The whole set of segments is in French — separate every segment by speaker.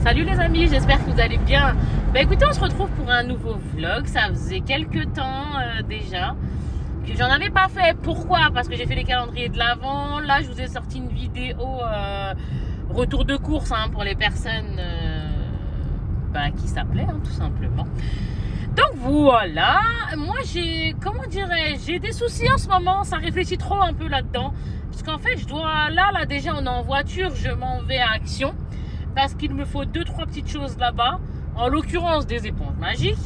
Speaker 1: Salut les amis, j'espère que vous allez bien. Bah écoutez, on se retrouve pour un nouveau vlog. Ça faisait quelques temps déjà que j'en avais pas fait. Pourquoi? Parce que j'ai fait les calendriers de l'Avent. Là, je vous ai sorti une vidéo retour de course pour les personnes qui s'appelaient tout simplement. Donc voilà, moi j'ai des soucis en ce moment, ça réfléchit trop un peu là-dedans. Parce qu'en fait, là déjà on est en voiture, je m'en vais à Action. Parce qu'il me faut 2-3 petites choses là-bas. En l'occurrence, des éponges magiques.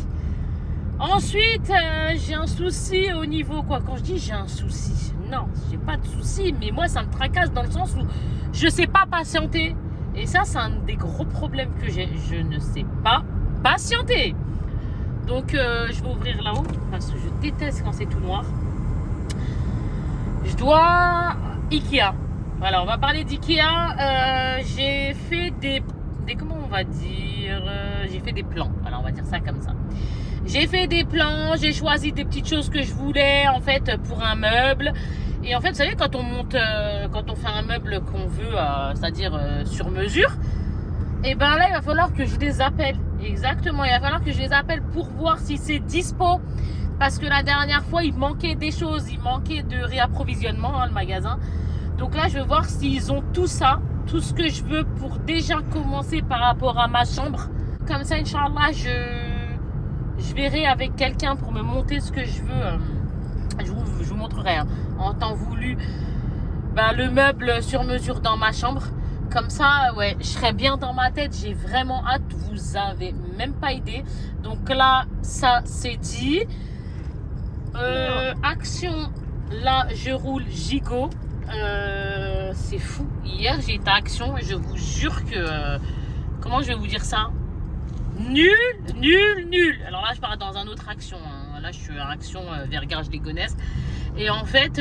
Speaker 1: Ensuite, j'ai un souci au niveau quoi. Quand je dis j'ai un souci, non, j'ai pas de souci, mais moi ça me tracasse dans le sens où je sais pas patienter. Et ça, c'est un des gros problèmes que j'ai. Je ne sais pas patienter. Donc, je vais ouvrir là-haut parce que je déteste quand c'est tout noir. Je dois Ikea. Voilà, on va parler d'Ikea. J'ai fait des comment on va dire, j'ai fait des plans. Voilà, on va dire ça comme ça. J'ai fait des plans, j'ai choisi des petites choses que je voulais en fait pour un meuble. Et en fait, vous savez, quand on fait un meuble qu'on veut, c'est-à-dire sur mesure, et ben là, il va falloir que je les appelle. Exactement, il va falloir que je les appelle pour voir si c'est dispo. Parce que la dernière fois, il manquait des choses, il manquait de réapprovisionnement, le magasin. Donc là, je vais voir s'ils ont tout ça, tout ce que je veux pour déjà commencer par rapport à ma chambre. Comme ça, Inch'Allah, je verrai avec quelqu'un pour me monter ce que je veux. Je vous montrerai en temps voulu le meuble sur mesure dans ma chambre. Comme ça, ouais, je serai bien dans ma tête. J'ai vraiment hâte. Vous avez même pas idée. Donc là, ça c'est dit. Action, là, je roule gigot. C'est fou. Hier, j'ai été à Action et je vous jure que... comment je vais vous dire ça? Nul. Alors là, je pars dans un autre Action. Là, je suis à Action vers Garges-les-Gonesse. Et en fait...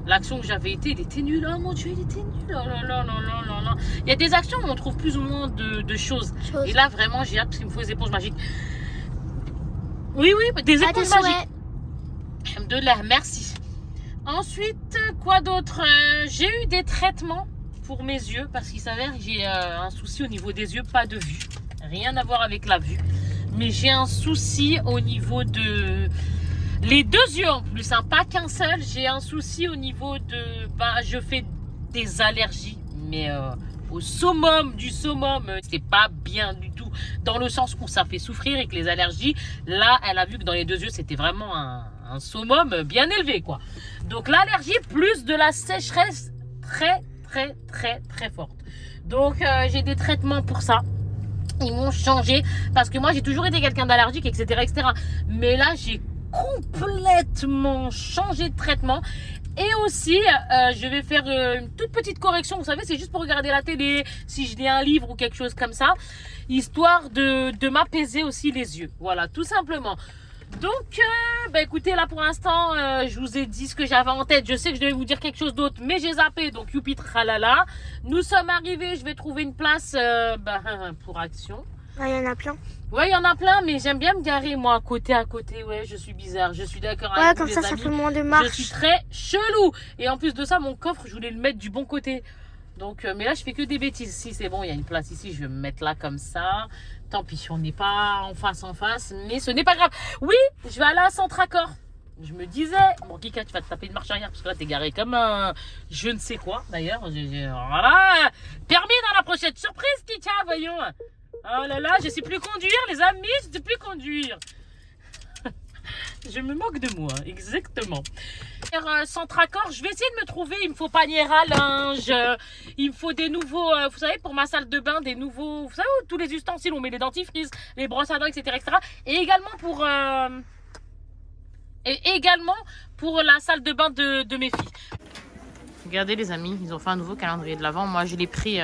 Speaker 1: l'action que j'avais été, il était nul. Oh mon Dieu, il était nul. Oh là là là là là. Il y a des actions où on trouve plus ou moins de choses. Et là, vraiment, j'ai hâte parce qu'il me faut des éponges magiques. Oui, des éponges magiques. Alhamdoulilah, merci. Ensuite, quoi d'autre? J'ai eu des traitements pour mes yeux parce qu'il s'avère que j'ai un souci au niveau des yeux, pas de vue. Rien à voir avec la vue. Mais j'ai un souci au niveau de... les deux yeux en plus, pas qu'un seul. J'ai un souci au niveau de... je fais des allergies, mais au summum du summum. C'est pas bien du tout, dans le sens où ça fait souffrir et que les allergies, là, elle a vu que dans les deux yeux, c'était vraiment un summum bien élevé, quoi. Donc l'allergie plus de la sécheresse très forte. Donc j'ai des traitements pour ça. Ils m'ont changé parce que moi, j'ai toujours été quelqu'un d'allergique, etc. Mais là, j'ai complètement changé de traitement. Et aussi, je vais faire une toute petite correction. Vous savez, c'est juste pour regarder la télé, si je lis un livre ou quelque chose comme ça, histoire de m'apaiser aussi les yeux. Voilà, tout simplement. Donc, écoutez, là pour l'instant, je vous ai dit ce que j'avais en tête. Je sais que je devais vous dire quelque chose d'autre, mais j'ai zappé. Donc, youpi tralala. Nous sommes arrivés. Je vais trouver une place pour Action.
Speaker 2: Il y en a plein.
Speaker 1: Ouais, il y en a plein, mais j'aime bien me garer, moi, côté à côté. Ouais, je suis bizarre. Je suis d'accord avec vous,
Speaker 2: comme ça,
Speaker 1: les amis.
Speaker 2: ça fait moins de marche.
Speaker 1: Je suis très chelou. Et en plus de ça, mon coffre, je voulais le mettre du bon côté. Donc, mais là, je fais que des bêtises. Si c'est bon, il y a une place ici, je vais me mettre là comme ça. Tant pis, on n'est pas en face, mais ce n'est pas grave. Oui, je vais aller à Centracor. Je me disais, bon, Kika, tu vas te taper une marche arrière parce que là, t'es garé comme un je ne sais quoi, d'ailleurs. Voilà, permis dans la prochaine surprise, Kika, voyons. Oh là là, je sais plus conduire, les amis, je sais plus conduire. Je me moque de moi, exactement. Centracor, je vais essayer de me trouver. Il me faut panier à linge. Il me faut des nouveaux, vous savez, pour ma salle de bain, des nouveaux, vous savez, tous les ustensiles, on met les dentifrices, les brosses à dents, etc. Et également pour la salle de bain de mes filles. Regardez les amis, ils ont fait un nouveau calendrier de l'Avent. Moi, je l'ai pris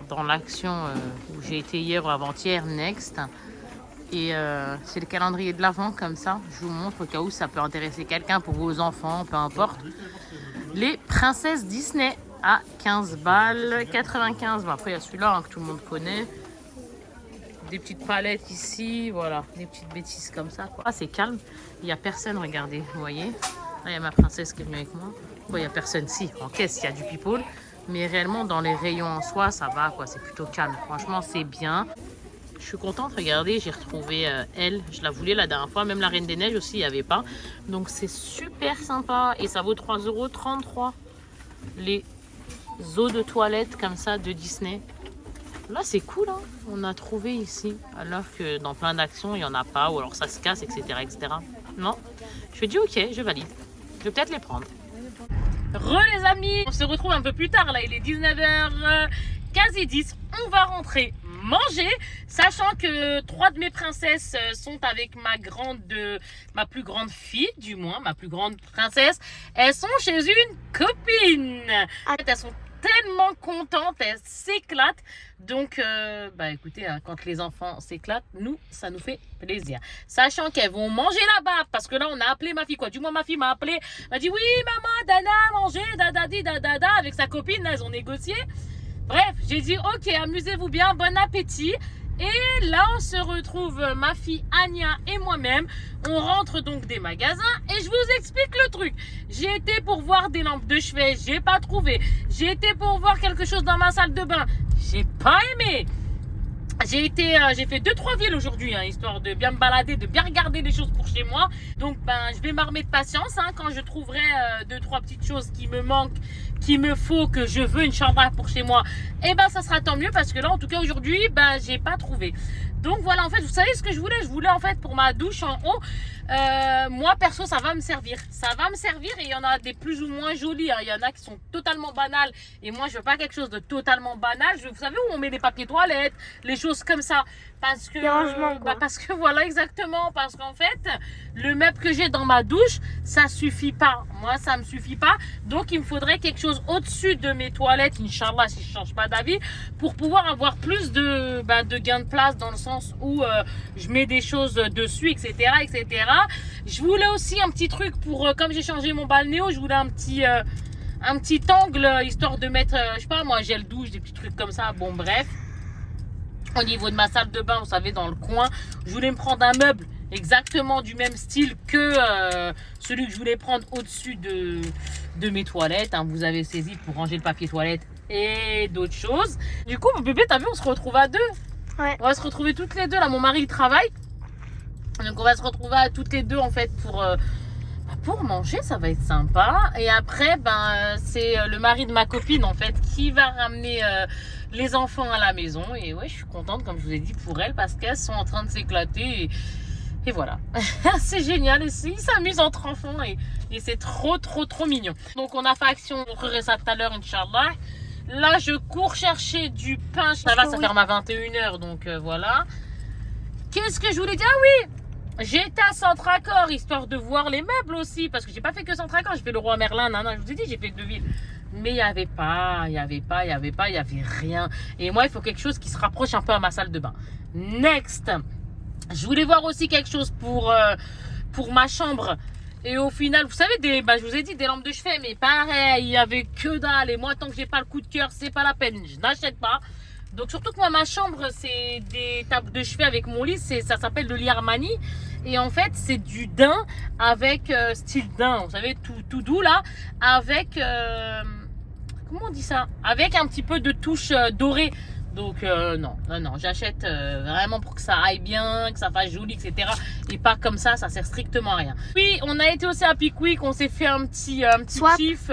Speaker 1: dans l'Action où j'ai été hier ou avant-hier, Next. Et c'est le calendrier de l'Avent comme ça. Je vous montre au cas où ça peut intéresser quelqu'un pour vos enfants, peu importe. Les princesses Disney à 15 balles, 95. Bon, après, il y a celui-là que tout le monde connaît. Des petites palettes ici, voilà. Des petites bêtises comme ça, quoi. Ah, c'est calme. Il n'y a personne, regardez, vous voyez. Là, il y a ma princesse qui est venue avec moi. Pourquoi il n'y a personne? Si, en caisse, il y a du people. Mais réellement, dans les rayons en soi, ça va, quoi. C'est plutôt calme. Franchement, c'est bien. Je suis contente, regardez, j'ai retrouvé elle. Je la voulais la dernière fois. Même la Reine des Neiges aussi, il n'y avait pas. Donc, c'est super sympa. Et ça vaut 3,33 €. Les eaux de toilette comme ça de Disney. Là, c'est cool, hein. On a trouvé ici. Alors que dans plein d'actions, il n'y en a pas. Ou alors ça se casse, etc. etc. Non. Je me dis, ok, je valide. Je vais peut-être les prendre. Les amis, on se retrouve un peu plus tard. Là, il est 19h, quasi 10. On va rentrer manger, sachant que 3 de mes princesses sont avec ma plus grande fille, du moins, ma plus grande princesse. Elles sont chez une copine. Elles sont tellement contentes, elles s'éclatent. Donc, écoutez, quand les enfants s'éclatent, ça nous fait plaisir. Sachant qu'elles vont manger là-bas, parce que là, on a appelé ma fille, quoi. Du moins, ma fille m'a appelé, m'a dit, oui, maman, Dana, manger, dadadi, dadada, avec sa copine, là, elles ont négocié. Bref, j'ai dit, ok, amusez-vous bien, bon appétit. Et là, on se retrouve, ma fille Anya et moi-même. On rentre donc des magasins et je vous explique le truc. J'ai été pour voir des lampes de chevet, j'ai pas trouvé. J'ai été pour voir quelque chose dans ma salle de bain, j'ai pas aimé. J'ai fait 2-3 villes aujourd'hui, hein, histoire de bien me balader, de bien regarder les choses pour chez moi. Donc, je vais m'armer de patience, hein, quand je trouverai 2-3 petites choses qui me manquent, qu'il me faut, que je veux une chambre pour chez moi, et ça sera tant mieux parce que là, en tout cas, aujourd'hui, j'ai pas trouvé. Donc voilà, en fait, vous savez ce que je voulais? Je voulais en fait pour ma douche en haut, moi perso, ça va me servir. Ça va me servir et il y en a des plus ou moins jolies. Hein. Il y en a qui sont totalement banales et moi, je veux pas quelque chose de totalement banal. Vous savez où on met les papiers toilettes, les choses comme ça. Parce que, parce que voilà, exactement. Parce qu'en fait, le meuble que j'ai dans ma douche, ça suffit pas. Moi, ça me suffit pas. Donc, il me faudrait quelque chose au-dessus de mes toilettes, Inch'Allah, si je change pas d'avis, pour pouvoir avoir plus de gain de place dans le sens où je mets des choses dessus, etc., etc. Je voulais aussi un petit truc pour, comme j'ai changé mon balnéo, je voulais un petit angle, histoire de mettre, je sais pas moi, gel douche, des petits trucs comme ça. Bon, bref. Au niveau de ma salle de bain, vous savez, dans le coin, je voulais me prendre un meuble exactement du même style que celui que je voulais prendre au-dessus de mes toilettes. Hein. Vous avez saisi, pour ranger le papier toilette et d'autres choses. Du coup, mon bébé, t'as vu, on se retrouve à deux.
Speaker 2: Ouais.
Speaker 1: On va se retrouver toutes les deux. Là, mon mari, il travaille. Donc, on va se retrouver à toutes les deux, en fait, pour manger. Ça va être sympa. Et après, c'est le mari de ma copine, en fait, qui va ramener les enfants à la maison. Et ouais, je suis contente, comme je vous ai dit, pour elles, parce qu'elles sont en train de s'éclater. Et voilà. C'est génial. Ils s'amusent entre enfants. Et c'est trop, trop, trop mignon. Donc, on a fait action. On ferait ça tout à l'heure, Inch'Allah. Là, je cours chercher du pain. Ça ferme à 21h. Donc, voilà. Qu'est-ce que je voulais dire? Ah oui! J'ai été à Centracor, histoire de voir les meubles aussi. Parce que j'ai pas fait que Centracor. J'ai fait le Roi Merlin. Non, je vous ai dit, j'ai fait 2 villes. Mais il n'y avait rien. Et moi, il faut quelque chose qui se rapproche un peu à ma salle de bain. Next. Je voulais voir aussi quelque chose pour ma chambre. Et au final, vous savez, je vous ai dit, des lampes de chevet. Mais pareil, il n'y avait que dalle. Et moi, tant que j'ai pas le coup de cœur, c'est pas la peine. Je n'achète pas. Donc, surtout que moi, ma chambre, c'est des tables de chevet avec mon lit. Ça s'appelle le lit Armani. Et en fait, c'est du daim avec style daim. Vous savez, tout doux là. Avec... comment on dit ça? Avec un petit peu de touche dorée. Donc non, j'achète vraiment pour que ça aille bien, que ça fasse joli, etc. Et pas comme ça sert strictement à rien. Puis on a été aussi à Pickwick, on s'est fait un petit kiff.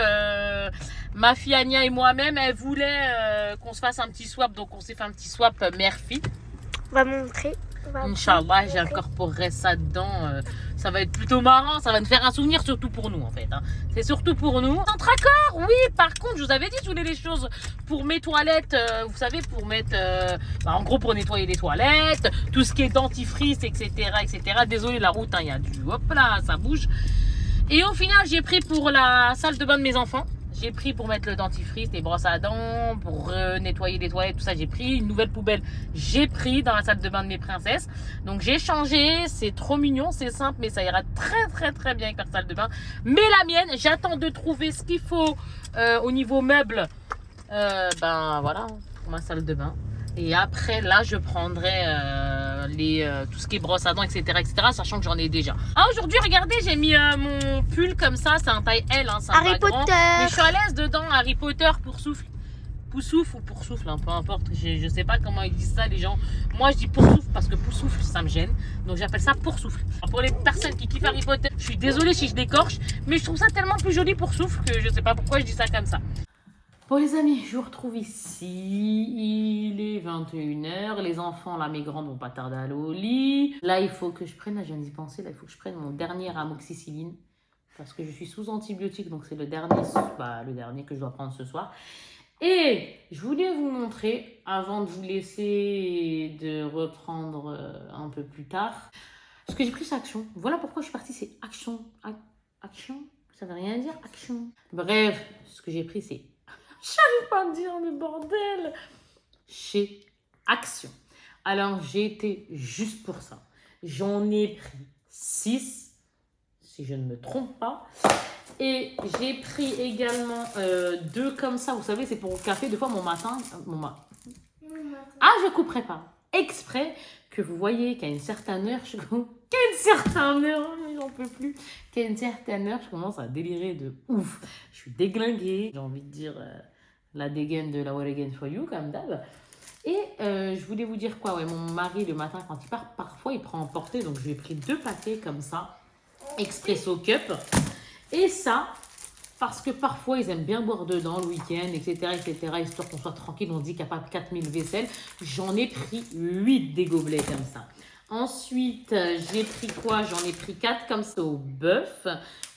Speaker 1: Ma fille Anya et moi-même, elle voulait qu'on se fasse un petit swap, donc on s'est fait un petit swap mère-fille.
Speaker 2: On va montrer.
Speaker 1: Inch'Allah, j'incorporerai ça dedans. Ça va être plutôt marrant. Ça va nous faire un souvenir, surtout pour nous, en fait. Hein. C'est surtout pour nous. Centracor, oui. Par contre, je vous avais dit, je voulais les choses pour mes toilettes. Vous savez, pour mettre... en gros, pour nettoyer les toilettes. Tout ce qui est dentifrice, etc., etc. Désolé, la route, hein, il y a du... Hop là, ça bouge. Et au final, j'ai pris pour la salle de bain de mes enfants. J'ai pris pour mettre le dentifrice, les brosses à dents, pour nettoyer les toilettes, tout ça. J'ai pris une nouvelle poubelle. J'ai pris dans la salle de bain de mes princesses. Donc j'ai changé. C'est trop mignon, c'est simple, mais ça ira très très très bien avec la salle de bain. Mais la mienne, j'attends de trouver ce qu'il faut au niveau meubles. Voilà, pour ma salle de bain. Et après, là, je prendrai tout ce qui est brosse à dents, etc., etc., sachant que j'en ai déjà. Ah, aujourd'hui, regardez, j'ai mis mon pull comme ça. C'est un taille L, hein, c'est un
Speaker 2: Harry Potter.
Speaker 1: grand. Mais je suis à l'aise dedans, Harry Potter pour souffle. poussoufle ou poursoufle, hein, peu importe. Je sais pas comment ils disent ça, les gens. Moi, je dis poursoufle parce que poussoufle, ça me gêne. Donc, j'appelle ça poursoufle. Pour les personnes qui kiffent Harry Potter, je suis désolée si je décorche, mais je trouve ça tellement plus joli poursoufle que je sais pas pourquoi je dis ça comme ça. Bon les amis, je vous retrouve ici, il est 21h, les enfants là, mes grands vont pas tarder à aller au lit. Là il faut que je prenne, là je viens d'y penser, là il faut que je prenne mon dernier amoxicilline parce que je suis sous antibiotique, donc c'est le dernier que je dois prendre ce soir. Et je voulais vous montrer, avant de vous laisser de reprendre un peu plus tard, ce que j'ai pris c'est Action. Voilà pourquoi je suis partie, c'est Action. Action, ça veut rien dire, Action. Bref, ce que j'ai pris c'est... J'arrive pas à me dire, mais bordel. Chez Action. Alors, j'ai été juste pour ça. J'en ai pris 6, si je ne me trompe pas. Et j'ai pris également 2 comme ça. Vous savez, c'est pour le café. Des fois, mon matin... Ah, je couperai pas. Exprès que vous voyez qu'à une certaine heure, j'en peux plus. Qu'à une certaine heure, je commence à délirer de ouf. Je suis déglinguée. J'ai envie de dire... la dégaine de la What Again For You, comme d'hab. Et je voulais vous dire quoi, ouais, mon mari, le matin, quand il part, parfois, il prend en portée. Donc, je lui ai pris 2 paquets comme ça, Expresso Cup. Et ça, parce que parfois, ils aiment bien boire dedans le week-end, etc., histoire qu'on soit tranquille. On se dit qu'il n'y a pas 4000 vaisselles. J'en ai pris 8 des gobelets comme ça. Ensuite, j'ai pris quoi? J'en ai pris 4 comme ça au bœuf.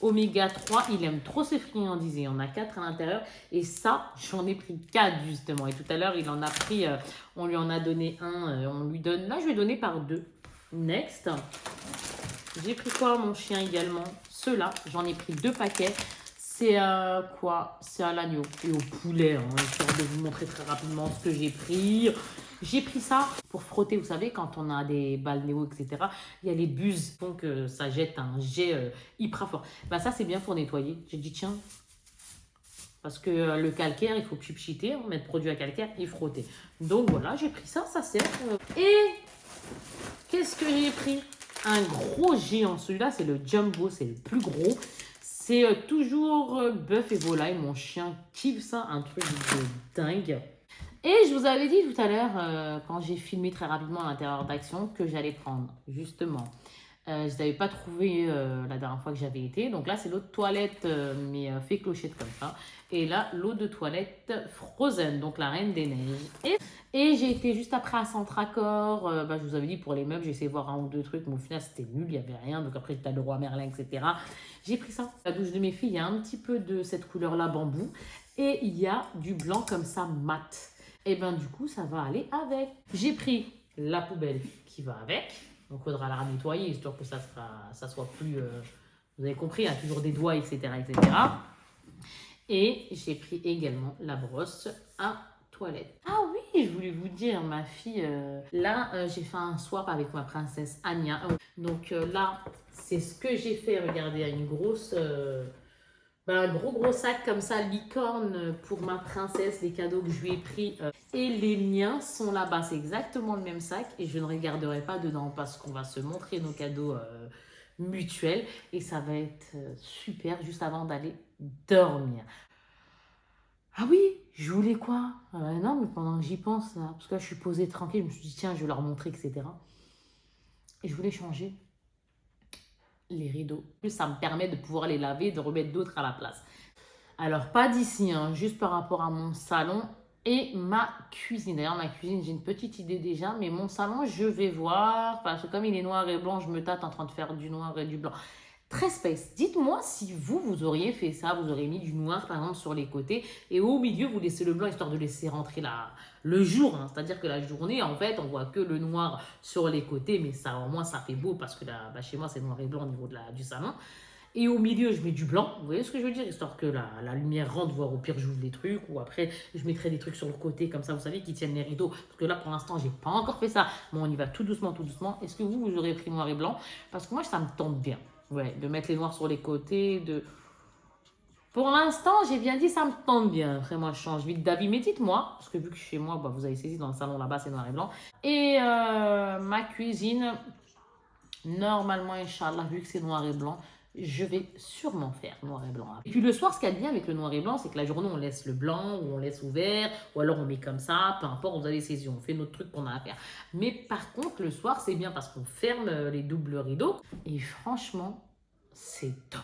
Speaker 1: Oméga 3, il aime trop ses friandises. Il y en a 4 à l'intérieur. Et ça, j'en ai pris 4 justement. Et tout à l'heure, il en a pris, on lui en a donné un. On lui donne, là, je vais donner par 2. Next. J'ai pris quoi, mon chien également? Ceux-là, j'en ai pris 2 paquets. C'est quoi? C'est à l'agneau et au poulet, hein, histoire de vous montrer très rapidement ce que j'ai pris. J'ai pris ça pour frotter, vous savez, quand on a des balnéos, etc. Il y a les buses qui font que ça jette un jet hyper fort. Bah ça, c'est bien pour nettoyer. J'ai dit, tiens, parce que le calcaire, il faut pchiter, mettre produit à calcaire et frotter. Donc voilà, j'ai pris ça, ça sert. Et qu'est-ce que j'ai pris? Un gros géant. Celui-là, c'est le Jumbo, c'est le plus gros. C'est toujours bœuf et volaille. Mon chien kiffe ça, un truc de dingue. Et je vous avais dit tout à l'heure, quand j'ai filmé très rapidement à l'intérieur d'Action, que j'allais prendre, justement. Je ne l'avais pas trouvé la dernière fois que j'avais été. Donc là, c'est l'eau de toilette, mais fait clochette comme ça. Et là, l'eau de toilette Frozen, donc la Reine des Neiges. Et j'ai été juste après à Centracor. Je vous avais dit pour les meubles, j'ai essayé de voir 1 ou 2 trucs. Mais au final, c'était nul, il n'y avait rien. Donc après, j'étais le Roi Merlin, etc. J'ai pris ça. La douche de mes filles, il y a un petit peu de cette couleur-là, bambou. Et il y a du blanc comme ça, mat. Et bien du coup, ça va aller avec. J'ai pris la poubelle qui va avec. Donc, il faudra la nettoyer, histoire que ça soit plus... vous avez compris, il y a toujours des doigts, etc., etc. Et j'ai pris également la brosse à toilette. Ah oui, je voulais vous dire, ma fille... là, j'ai fait un swap avec ma princesse Anya. Donc là, c'est ce que j'ai fait. Regardez, une grosse... un gros sac comme ça, licorne pour ma princesse, les cadeaux que je lui ai pris. Et les miens sont là-bas, c'est exactement le même sac et je ne regarderai pas dedans parce qu'on va se montrer nos cadeaux mutuels et ça va être super juste avant d'aller dormir. Ah oui, je voulais quoi? Non, mais pendant que j'y pense, là, parce que là je suis posée tranquille, je me suis dit tiens, je vais leur montrer, etc. Et je voulais changer les rideaux. Plus ça me permet de pouvoir les laver, de remettre d'autres à la place. Alors, pas d'ici, hein, juste par rapport à mon salon et ma cuisine. D'ailleurs, ma cuisine, j'ai une petite idée déjà, mais mon salon, je vais voir, parce que comme il est noir et blanc, je me tâte en train de faire du noir et du blanc. Très space. Dites-moi si vous auriez fait ça, vous auriez mis du noir, par exemple, sur les côtés, et au milieu, vous laissez le blanc, histoire de laisser rentrer le jour. Hein. C'est-à-dire que la journée, en fait, on voit que le noir sur les côtés, mais ça, au moins, ça fait beau, parce que chez moi, c'est noir et blanc au niveau du salon. Et au milieu, je mets du blanc. Vous voyez ce que je veux dire? Histoire que la lumière rentre, voire au pire, j'ouvre les trucs. Ou après, je mettrai des trucs sur le côté, comme ça, vous savez, qui tiennent les rideaux. Parce que là, pour l'instant, j'ai pas encore fait ça. Bon, on y va tout doucement, tout doucement. Est-ce que vous aurez pris noir et blanc? Parce que moi, ça me tente bien. Ouais, de mettre les noirs sur les côtés. Pour l'instant, j'ai bien dit, ça me tente bien. Après, moi, je change vite d'avis. Mais dites-moi, parce que vu que chez moi, vous avez saisi, dans le salon là-bas, c'est noir et blanc. Et ma cuisine, normalement, Inch'Allah, vu que c'est noir et blanc, je vais sûrement faire noir et blanc. Et puis le soir, ce qu'il y a de bien avec le noir et blanc, c'est que la journée, on laisse le blanc ou on laisse ouvert, ou alors on met comme ça, peu importe, vous avez les saisons, on fait notre truc qu'on a à faire. Mais par contre, le soir, c'est bien parce qu'on ferme les doubles rideaux. Et franchement, c'est top.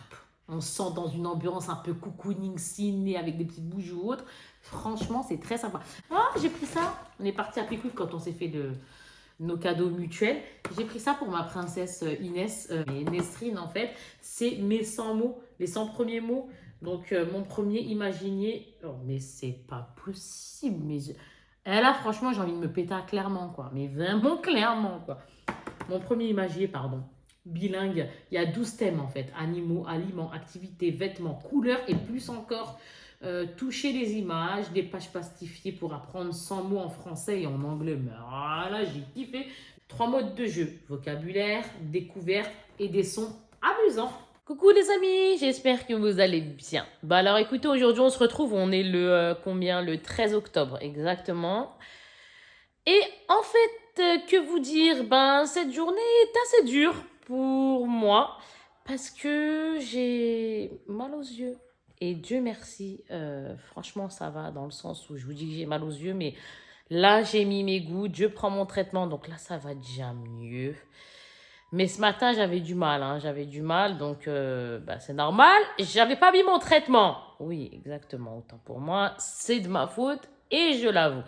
Speaker 1: On se sent dans une ambiance un peu cocooning, ciné, avec des petites bougies ou autres. Franchement, c'est très sympa. Ah, j'ai pris ça. On est parti à Pécule quand on s'est fait nos cadeaux mutuels. J'ai pris ça pour ma princesse Inès et Nesrine en fait. C'est mes 100 mots, les 100 premiers mots. Donc mon premier imaginier. Oh, mais c'est pas possible. Mais elle a franchement, j'ai envie de me péter clairement quoi. Mais vraiment clairement quoi. Mon premier imaginier, pardon. Bilingue. Il y a 12 thèmes en fait. Animaux, aliments, activités, vêtements, couleurs et plus encore. Toucher les images, des pages plastifiées pour apprendre 100 mots en français et en anglais. Mais voilà, j'ai kiffé. 3 modes de jeu, vocabulaire, découverte et des sons amusants. Coucou les amis, j'espère que vous allez bien. Bah alors écoutez, aujourd'hui on se retrouve, on est le combien? Le 13 octobre exactement. Et en fait, que vous dire? Ben cette journée est assez dure pour moi parce que j'ai mal aux yeux. Et Dieu merci, franchement, ça va dans le sens où je vous dis que j'ai mal aux yeux, mais là, j'ai mis mes gouttes, je prends mon traitement, donc là, ça va déjà mieux. Mais ce matin, j'avais du mal, donc bah, c'est normal, j'avais pas mis mon traitement. Oui, exactement, autant pour moi, c'est de ma faute et je l'avoue.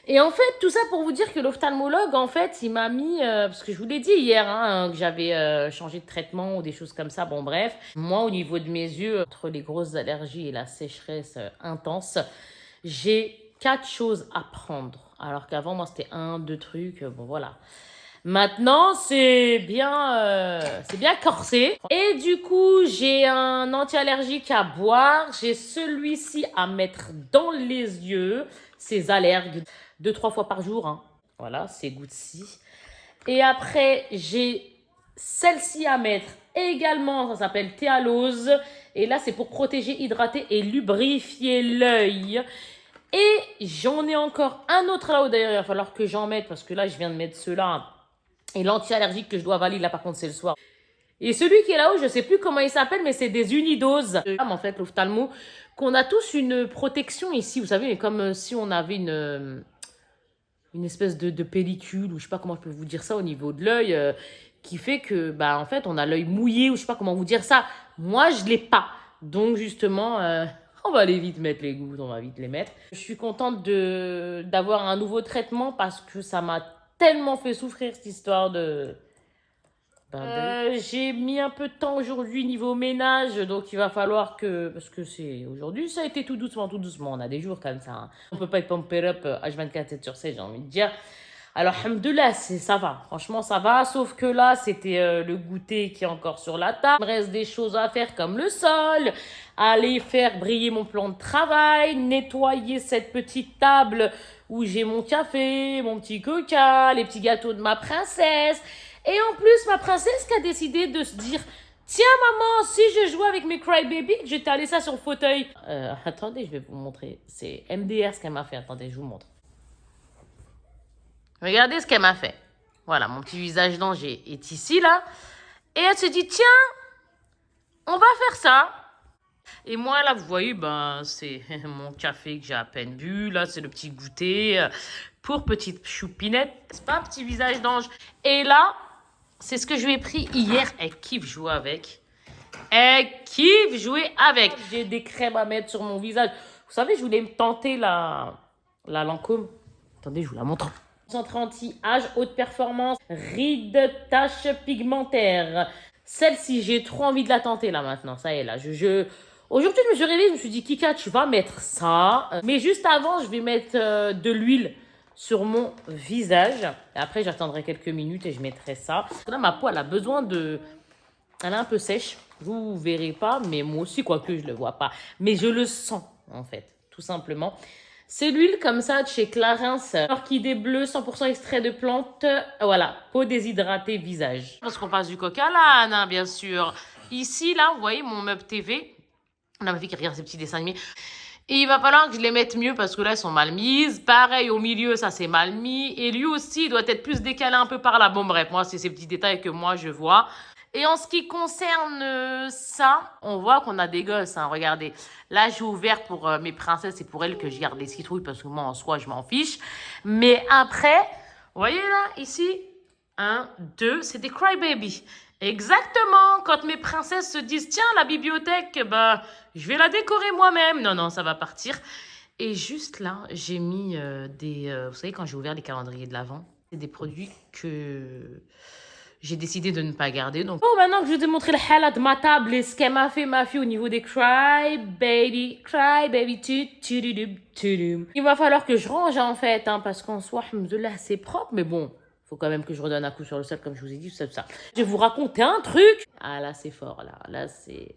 Speaker 1: Et en fait, tout ça pour vous dire que l'ophtalmologue, en fait, il m'a mis, parce que je vous l'ai dit hier, hein, que j'avais changé de traitement ou des choses comme ça, bon bref. Moi, au niveau de mes yeux, entre les grosses allergies et la sécheresse intense, j'ai 4 choses à prendre. Alors qu'avant, moi, c'était 1, 2 trucs, bon voilà. Maintenant, c'est bien corsé. Et du coup, j'ai un anti-allergique à boire. J'ai celui-ci à mettre dans les yeux. Ces allergues 2-3 fois par jour. Hein. Voilà, ces gouttes-ci. Et après, j'ai celle-ci à mettre également. Ça s'appelle Théalose. Et là, c'est pour protéger, hydrater et lubrifier l'œil. Et j'en ai encore un autre là-haut. D'ailleurs, il va falloir que j'en mette parce que là, je viens de mettre ceux-là. Et l'anti-allergique que je dois avaler, là, par contre, c'est le soir. Et celui qui est là-haut, je ne sais plus comment il s'appelle, mais c'est des unidoses. En fait, l'ophtalmo, qu'on a tous une protection ici, vous savez, comme si on avait une espèce de pellicule, ou je ne sais pas comment je peux vous dire ça, au niveau de l'œil, qui fait que, bah, en fait, on a l'œil mouillé, ou je ne sais pas comment vous dire ça. Moi, je ne l'ai pas. Donc, justement, on va aller vite mettre les gouttes, on va vite les mettre. Je suis contente d'avoir un nouveau traitement parce que ça m'a tellement fait souffrir cette histoire de... j'ai mis un peu de temps aujourd'hui niveau ménage, donc il va falloir que... Parce que c'est aujourd'hui, ça a été tout doucement, on a des jours comme ça. Hein. On peut pas être pumped up H24, 7/7, j'ai envie de dire. Alors, alhamdoulilah, ça va, franchement ça va, sauf que là, c'était le goûter qui est encore sur la table. Il me reste des choses à faire comme le sol, aller faire briller mon plan de travail, nettoyer cette petite table où j'ai mon café, mon petit coca, les petits gâteaux de ma princesse. Et en plus, ma princesse qui a décidé de se dire « Tiens maman, si je jouais avec mes crybaby, je t'allais ça sur le fauteuil. » Attendez, je vais vous montrer. C'est MDR ce qu'elle m'a fait. Attendez, je vous montre. Regardez ce qu'elle m'a fait. Voilà, mon petit visage d'ange est ici, là. Et elle se dit « Tiens, on va faire ça. » Et moi, là, vous voyez, ben, c'est mon café que j'ai à peine bu. Là, c'est le petit goûter pour petite choupinette. C'est pas un petit visage d'ange. Et là, c'est ce que je lui ai pris hier. Elle kiffe jouer avec. J'ai des crèmes à mettre sur mon visage. Vous savez, je voulais me tenter la Lancôme. Attendez, je vous la montre. Concentré anti-âge, haute performance, rides, taches pigmentaires. Celle-ci, j'ai trop envie de la tenter là maintenant. Ça y est, là. Aujourd'hui, je me suis réveillée, je me suis dit, Kika, tu vas mettre ça. Mais juste avant, je vais mettre de l'huile sur mon visage. Et après, j'attendrai quelques minutes et je mettrai ça. Là, ma peau, elle a besoin de... Elle est un peu sèche. Vous verrez pas, mais moi aussi, quoique je le vois pas. Mais je le sens, en fait, tout simplement. C'est l'huile comme ça de chez Clarins. Orchidée bleue, 100% extrait de plante. Voilà, peau déshydratée, visage. Parce qu'on passe du coq à l'âne, hein, bien sûr. Ici, là, vous voyez mon meuble TV. On a ma fille qui regarde ces petits dessins animés. Et il va falloir que je les mette mieux parce que là, elles sont mal mises. Pareil, au milieu, ça, c'est mal mis. Et lui aussi, il doit être plus décalé un peu par là. Bon, bref, moi, c'est ces petits détails que moi, je vois. Et en ce qui concerne ça, on voit qu'on a des gosses, hein, regardez. Là, j'ai ouvert pour mes princesses et pour elles que je garde les citrouilles parce que moi, en soi, je m'en fiche. Mais après, vous voyez là, ici, 1, 2, c'est des crybaby. Exactement, quand mes princesses se disent, tiens, la bibliothèque, bah, je vais la décorer moi-même. Non, non, ça va partir. Et juste là, j'ai mis vous savez, quand j'ai ouvert les calendriers de l'Avent, c'est des produits que j'ai décidé de ne pas garder. Donc, oh, maintenant que je vais te montrer le halat de ma table et ce qu'elle m'a fait, ma fille, au niveau des cry baby, il va falloir que je range, en fait, hein, parce qu'en soi, alhamdoulilah, c'est propre, mais bon, faut quand même que je redonne un coup sur le sol, comme je vous ai dit, tout ça, tout ça. Je vais vous raconter un truc. Ah, là, c'est fort, là. Là, c'est...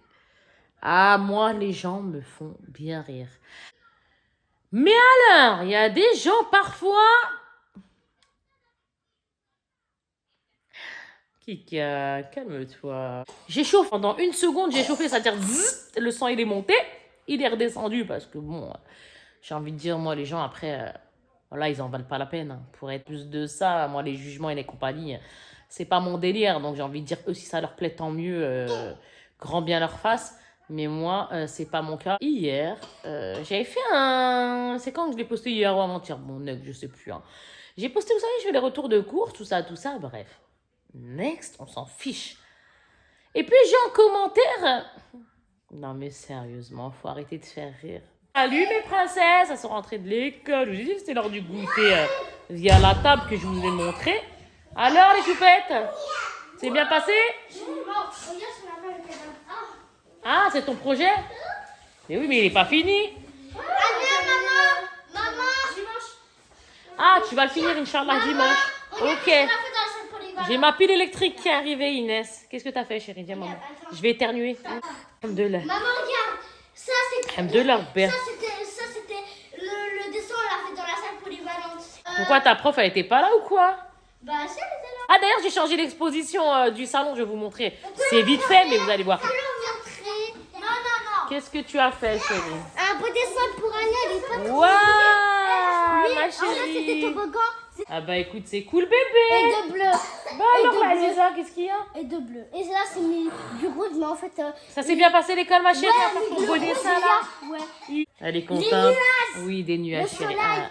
Speaker 1: Ah, moi, les gens me font bien rire. Mais alors, il y a des gens, parfois... Kika, calme-toi. J'échauffe pendant 1 seconde, j'ai chauffé, c'est-à-dire le sang il est monté, il est redescendu parce que bon, j'ai envie de dire, moi les gens après, voilà, ils en valent pas la peine. Hein. Pour être plus de ça, moi les jugements et les compagnies, c'est pas mon délire, donc j'ai envie de dire, eux si ça leur plaît, tant mieux, grand bien leur face. Mais moi, c'est pas mon cas. Hier, j'avais fait un... C'est quand que je l'ai posté hier ou avant-hier? Bon, je sais plus. Hein. J'ai posté, vous savez, je fais les retours de course, tout ça, bref. Next, on s'en fiche. Et puis j'ai en commentaire... Non mais sérieusement, faut arrêter de faire rire. Salut mes princesses, elles sont rentrées de l'école. Je vous ai dit que c'était l'heure du goûter via la table que je vous ai montré. Alors les choupettes, c'est bien passé? Ah, c'est ton projet? Mais oui, mais il n'est pas fini.
Speaker 2: Maman,
Speaker 1: Ah, tu vas le finir, Inch'Allah, dimanche. Ok. J'ai ma pile électrique qui est arrivée, Inès. Qu'est-ce que t'as fait, chérie? Dis, maman. Je vais éternuer. Alhamdoulilah.
Speaker 2: Maman, regarde. Ça, c'était
Speaker 1: Alhamdoulilah, père.
Speaker 2: ça, c'était le dessin, on l'a fait dans la salle polyvalente.
Speaker 1: Pourquoi ta prof, elle était pas là ou quoi?
Speaker 2: Bah, si, elle était là.
Speaker 1: Ah, d'ailleurs, j'ai changé l'exposition du salon, je vais vous montrer. C'est vite fait, mais vous allez voir.
Speaker 2: Non.
Speaker 1: Qu'est-ce que tu as fait, chérie?
Speaker 2: Un beau dessin pour Anna, elle est pas trop.
Speaker 1: Waouh,
Speaker 2: Oui,
Speaker 1: ma
Speaker 2: en fait, c'était
Speaker 1: chérie.
Speaker 2: toboggan.
Speaker 1: Ah bah écoute, c'est cool,
Speaker 2: Et
Speaker 1: bébé.
Speaker 2: de bleu.
Speaker 1: Bah
Speaker 2: Et
Speaker 1: alors,
Speaker 2: de
Speaker 1: vas-y,
Speaker 2: bleu.
Speaker 1: ça, qu'est-ce qu'il y a?
Speaker 2: Et de bleu. Et là, c'est mis du rouge, mais en fait.
Speaker 1: Ça s'est bien passé l'école, ma chérie?
Speaker 2: Ouais,
Speaker 1: À part ton
Speaker 2: le
Speaker 1: beau
Speaker 2: rouge,
Speaker 1: dessin,
Speaker 2: il y
Speaker 1: là?
Speaker 2: a- Ouais.
Speaker 1: Elle est
Speaker 2: Les
Speaker 1: contente.
Speaker 2: nuages.
Speaker 1: Oui, des nuages,
Speaker 2: Le
Speaker 1: chérie.
Speaker 2: soleil.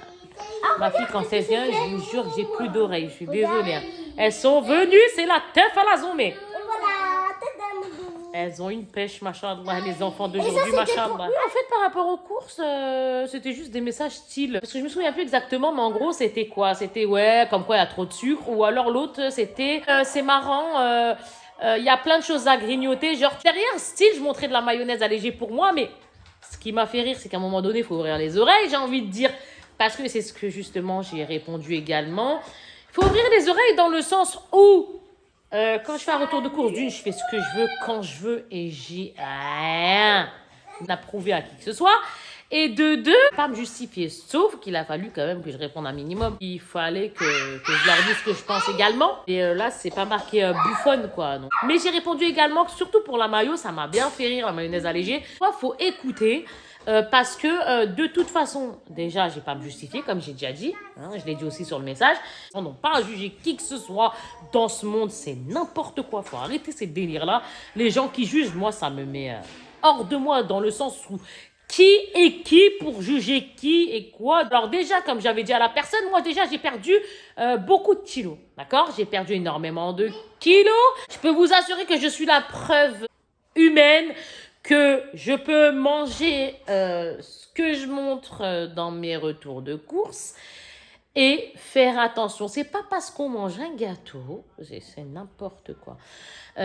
Speaker 1: Ma fille, quand elle vient, je vous jure que j'ai plus d'oreilles. Je suis désolée. Hein. Elles sont venues, c'est la teuf à la zoomée.
Speaker 2: Et voilà, tadam.
Speaker 1: Elles ont une pêche, machallah, les enfants
Speaker 2: Et
Speaker 1: d'aujourd'hui,
Speaker 2: ça, c'était
Speaker 1: machallah.
Speaker 2: pour-
Speaker 1: En fait, par rapport aux courses, c'était juste des messages style. Parce que je me souviens plus exactement, mais en gros, c'était quoi? C'était, ouais, comme quoi il y a trop de sucre. Ou alors l'autre, c'était, c'est marrant, il y a plein de choses à grignoter. Genre, derrière, style, je montrais de la mayonnaise allégée pour moi, mais ce qui m'a fait rire, c'est qu'à un moment donné, il faut ouvrir les oreilles, j'ai envie de dire. Parce que c'est ce que, justement, j'ai répondu également. Il faut ouvrir les oreilles dans le sens où... quand je fais un retour de course, d'une, je fais ce que je veux, quand je veux, et j'ai rien à prouver à qui que ce soit. Et de deux, pas me justifier, sauf qu'il a fallu quand même que je réponde un minimum. Il fallait que je leur dise ce que je pense également. Et là, c'est pas marqué bouffonne, quoi. Non. Mais j'ai répondu également, surtout pour la mayo, ça m'a bien fait rire, la mayonnaise allégée. Il faut écouter. Parce que de toute façon, déjà, j'ai pas à me justifier, comme j'ai déjà dit. Hein, je l'ai dit aussi sur le message. On n'a pas à juger qui que ce soit dans ce monde. C'est n'importe quoi. Faut arrêter ces délires-là. Les gens qui jugent, moi, ça me met hors de moi dans le sens où qui est qui pour juger qui et quoi. Alors déjà, comme j'avais dit à la personne, moi déjà, j'ai perdu beaucoup de kilos. D'accord? J'ai perdu énormément de kilos. Je peux vous assurer que je suis la preuve humaine que je peux manger ce que je montre dans mes retours de course et faire attention. C'est pas parce qu'on mange un gâteau, c'est n'importe quoi.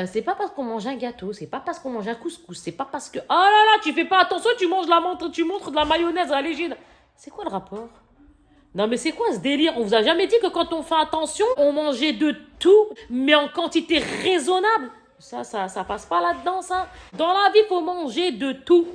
Speaker 1: C'est pas parce qu'on mange un gâteau, c'est pas parce qu'on mange un couscous, c'est pas parce que oh là là, tu fais pas attention, tu montres de la mayonnaise allégée. C'est quoi le rapport? Non mais c'est quoi ce délire? On vous a jamais dit que quand on fait attention, on mangeait de tout, mais en quantité raisonnable? Ça passe pas là-dedans, ça. Dans la vie, il faut manger de tout.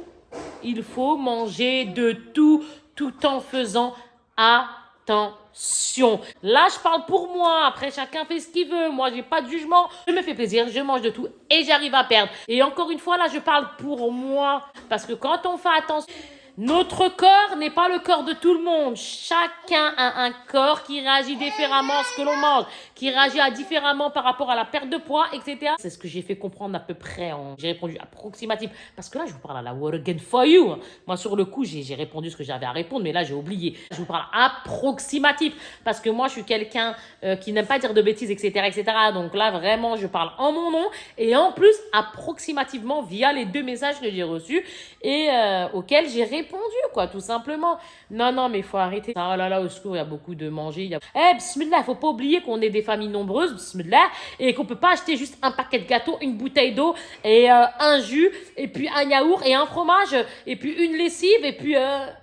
Speaker 1: Il faut manger de tout, tout en faisant attention. Là, je parle pour moi. Après, chacun fait ce qu'il veut. Moi, j'ai pas de jugement. Je me fais plaisir, je mange de tout et j'arrive à perdre. Et encore une fois, là, je parle pour moi. Parce que quand on fait attention... Notre corps n'est pas le corps de tout le monde. Chacun a un corps qui réagit différemment à ce que l'on mange, qui réagit différemment par rapport à la perte de poids, etc. C'est ce que j'ai fait comprendre à peu près. J'ai répondu approximatif. Parce que là, je vous parle à la what again for you. Moi, sur le coup, j'ai répondu ce que j'avais à répondre, mais là, j'ai oublié. Je vous parle approximatif. Parce que moi, je suis quelqu'un qui n'aime pas dire de bêtises, etc., etc. Donc là, vraiment, je parle en mon nom. Et en plus, approximativement, via les 2 messages que j'ai reçus et auxquels j'ai répondu, quoi, tout simplement. Non, mais il faut arrêter. Oh là là, au secours, il y a beaucoup de manger. Bismillah, il faut pas oublier qu'on est des familles nombreuses, bismillah, et qu'on peut pas acheter juste un paquet de gâteaux, une bouteille d'eau, et un jus, et puis un yaourt, et un fromage, et puis une lessive, et puis... À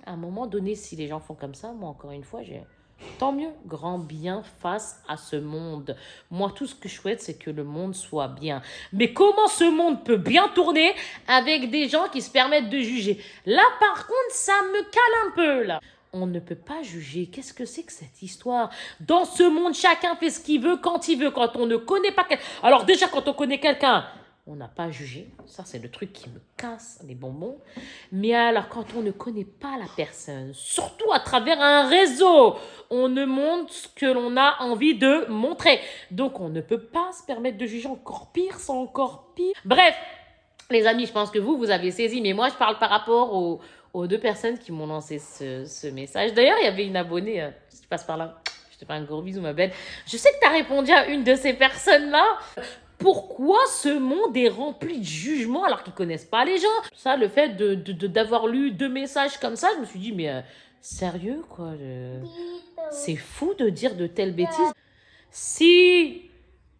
Speaker 1: un moment donné, si les gens font comme ça, moi, encore une fois, tant mieux, grand bien face à ce monde. Moi, tout ce que je souhaite, c'est que le monde soit bien. Mais comment ce monde peut bien tourner avec des gens qui se permettent de juger? Là, par contre, ça me cale un peu, là. On ne peut pas juger. Qu'est-ce que c'est que cette histoire? Dans ce monde, chacun fait ce qu'il veut, quand il veut, quand on ne connaît pas quelqu'un. Alors déjà, quand on connaît quelqu'un, on n'a pas jugé. Ça, c'est le truc qui me casse les bonbons. Mais alors, quand on ne connaît pas la personne, surtout à travers un réseau, on ne montre ce que l'on a envie de montrer. Donc, on ne peut pas se permettre de juger. Encore pire, c'est encore pire. Bref, les amis, je pense que vous avez saisi. Mais moi, je parle par rapport aux 2 personnes qui m'ont lancé ce message. D'ailleurs, il y avait une abonnée, si tu passes par là, je te fais un gros bisou, ma belle. Je sais que tu as répondu à une de ces personnes-là. Pourquoi ce monde est rempli de jugements alors qu'ils connaissent pas les gens? Ça, le fait d'avoir lu 2 messages comme ça, je me suis dit, mais sérieux, quoi. C'est fou de dire de telles bêtises. Si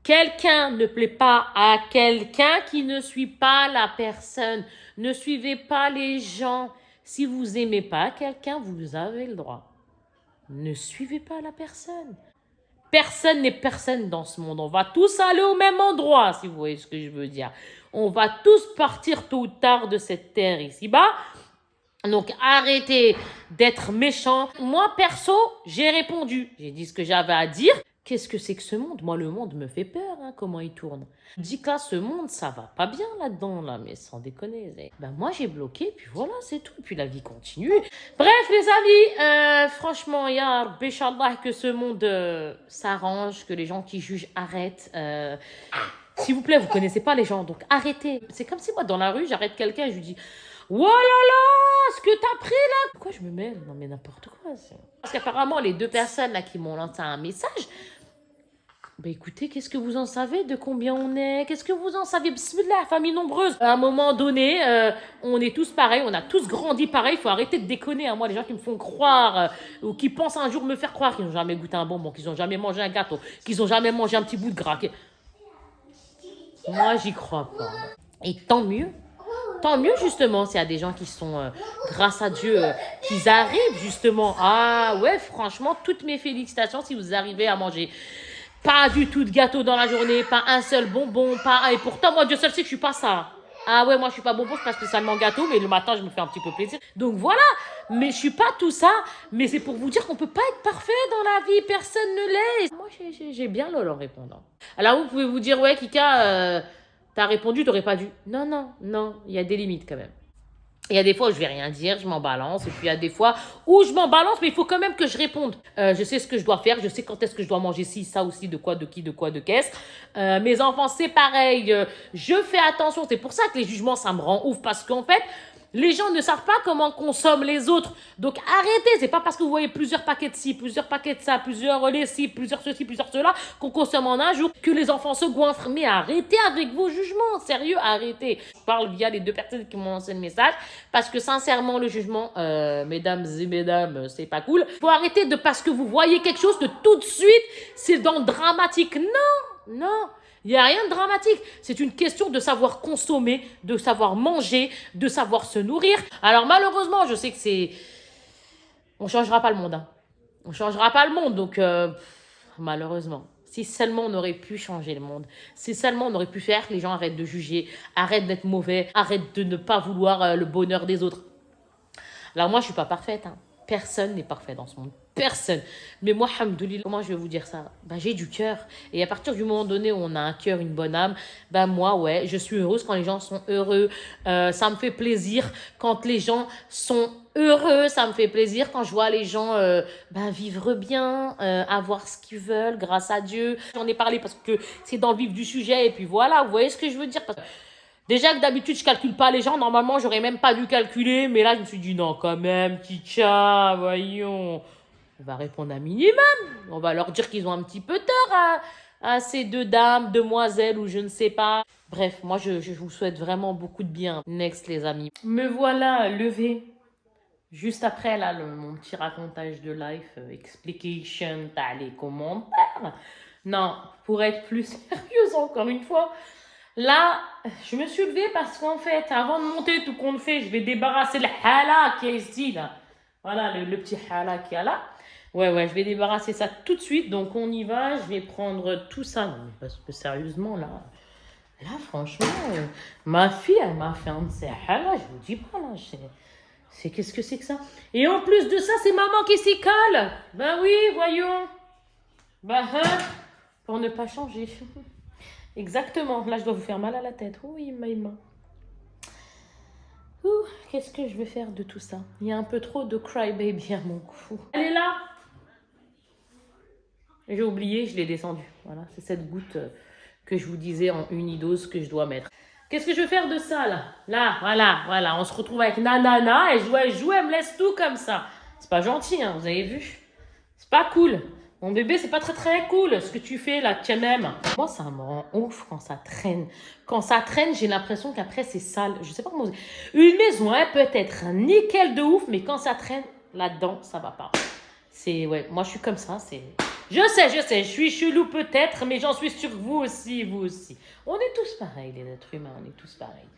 Speaker 1: quelqu'un ne plaît pas à quelqu'un qui ne suit pas la personne, ne suivez pas les gens. Si vous aimez pas quelqu'un, vous avez le droit. Ne suivez pas la personne. Personne n'est personne dans ce monde. On va tous aller au même endroit, si vous voyez ce que je veux dire. On va tous partir tôt ou tard de cette terre ici-bas. Donc, arrêtez d'être méchants. Moi, perso, j'ai répondu. J'ai dit ce que j'avais à dire. Qu'est-ce que c'est que ce monde? Moi, le monde me fait peur, hein, comment il tourne. Je dis que là, ce monde, ça va pas bien là-dedans, là, mais sans déconner. Ben, moi, j'ai bloqué, puis voilà, c'est tout. Puis la vie continue. Bref, les amis, franchement, ya Rabbi, Inch'Allah, que ce monde s'arrange, que les gens qui jugent arrêtent. S'il vous plaît, vous connaissez pas les gens, donc arrêtez. C'est comme si moi, dans la rue, j'arrête quelqu'un et je lui dis... Oh là là, ce que t'as pris là. Pourquoi je me mêle? Non mais n'importe quoi. Parce qu'apparemment les 2 personnes là qui m'ont lancé un message, ben écoutez, qu'est-ce que vous en savez de combien on est? Qu'est-ce que vous en savez? Bismillah, famille nombreuse. À un moment donné, on est tous pareils, on a tous grandi pareil. Il faut arrêter de déconner. Hein. Moi, les gens qui me font croire ou qui pensent un jour me faire croire qu'ils n'ont jamais goûté un bonbon, qu'ils n'ont jamais mangé un gâteau, qu'ils n'ont jamais mangé un petit bout de gras. Moi, j'y crois pas. Et tant mieux. Tant mieux, justement, s'il y a des gens qui sont, grâce à Dieu, qu'ils arrivent, justement. Ah, ouais, franchement, toutes mes félicitations si vous arrivez à manger pas du tout de gâteau dans la journée, pas un seul bonbon, pas... Et pourtant, moi, Dieu seul sait que je suis pas ça. Ah ouais, moi, je suis pas bonbon, je suis pas spécialement gâteau, mais le matin, je me fais un petit peu plaisir. Donc, voilà. Mais je suis pas tout ça. Mais c'est pour vous dire qu'on peut pas être parfait dans la vie. Personne ne l'est. Moi, j'ai bien lol en répondant. Alors, vous pouvez vous dire, ouais, Kika... T'as répondu, t'aurais pas dû. Non, il y a des limites quand même. Il y a des fois où je vais rien dire, je m'en balance. Et puis il y a des fois où je m'en balance, mais il faut quand même que je réponde. Je sais ce que je dois faire, je sais quand est-ce que je dois manger ci, ça aussi, de quoi, de qui, de quoi, de qu'est-ce. Mes enfants, c'est pareil. Je fais attention. C'est pour ça que les jugements, ça me rend ouf. Parce qu'en fait, les gens ne savent pas comment consomment les autres. Donc arrêtez, c'est pas parce que vous voyez plusieurs paquets de ci, plusieurs paquets de ça, plusieurs lessives, plusieurs ceci, plusieurs cela, qu'on consomme en un jour, que les enfants se goinfrent. Mais arrêtez avec vos jugements, sérieux, arrêtez. Je parle via les 2 personnes qui m'ont lancé le message, parce que sincèrement, le jugement, mesdames et mesdames, c'est pas cool. Faut arrêter de, parce que vous voyez quelque chose, de tout de suite, c'est dans le dramatique. Non. Il n'y a rien de dramatique. C'est une question de savoir consommer, de savoir manger, de savoir se nourrir. Alors malheureusement, je sais que c'est... On ne changera pas le monde. Hein. On ne changera pas le monde. Donc, malheureusement, si seulement on aurait pu changer le monde, si seulement on aurait pu faire que les gens arrêtent de juger, arrêtent d'être mauvais, arrêtent de ne pas vouloir le bonheur des autres. Alors moi, je ne suis pas parfaite. Hein. Personne n'est parfait dans ce monde. Personne. Mais moi, alhamdoulilah, comment je vais vous dire ça? Ben, j'ai du cœur. Et à partir du moment donné où on a un cœur, une bonne âme, ben moi, ouais, je suis heureuse quand les gens sont heureux. Ça me fait plaisir quand les gens sont heureux. Ça me fait plaisir quand je vois les gens ben, vivre bien, avoir ce qu'ils veulent, grâce à Dieu. J'en ai parlé parce que c'est dans le vif du sujet. Et puis voilà, vous voyez ce que je veux dire? Parce que déjà que d'habitude, je calcule pas les gens. Normalement, j'aurais même pas dû calculer. Mais là, je me suis dit, non, quand même, petit chat, voyons. On va répondre un minimum. On va leur dire qu'ils ont un petit peu tort à ces deux dames, demoiselles ou je ne sais pas. Bref, moi, je vous souhaite vraiment beaucoup de bien. Next, les amis. Me voilà levée. Juste après, là, mon petit racontage de life, explication, t'as les commentaires. Non, pour être plus sérieuse encore une fois, là, je me suis levée parce qu'en fait, avant de monter tout compte fait, je vais débarrasser le hala qui est ici, là. Voilà, le petit hala qui est là. Ouais, je vais débarrasser ça tout de suite. Donc, on y va. Je vais prendre tout ça. Non, mais parce que sérieusement, là, franchement, ma fille, elle m'a fait un de ces hala. Je vous dis pas, là, qu'est-ce que c'est que ça? Et en plus de ça, c'est maman qui s'y colle. Ben oui, voyons. Ben, pour ne pas changer. Exactement. Là, je dois vous faire mal à la tête. Oui, Maïma. Qu'est-ce que je vais faire de tout ça? Il y a un peu trop de crybaby à mon cou. Elle est là. J'ai oublié, je l'ai descendue. Voilà, c'est cette goutte que je vous disais en unidose que je dois mettre. Qu'est-ce que je vais faire de ça, là? Là, voilà. On se retrouve avec Nanana. Elle joue, elle me laisse tout comme ça. C'est pas gentil, hein, vous avez vu? C'est pas cool. Mon bébé, c'est pas très très cool ce que tu fais là, tu m'aimes. Moi, ça me rend ouf quand ça traîne. Quand ça traîne, j'ai l'impression qu'après, c'est sale. Je sais pas comment... Une maison, elle peut être nickel de ouf, mais quand ça traîne, là-dedans, ça va pas. Ouais, moi, je suis comme ça, Je sais, je suis chelou peut-être, mais j'en suis sûre que vous aussi. On est tous pareils, les êtres humains, on est tous pareils.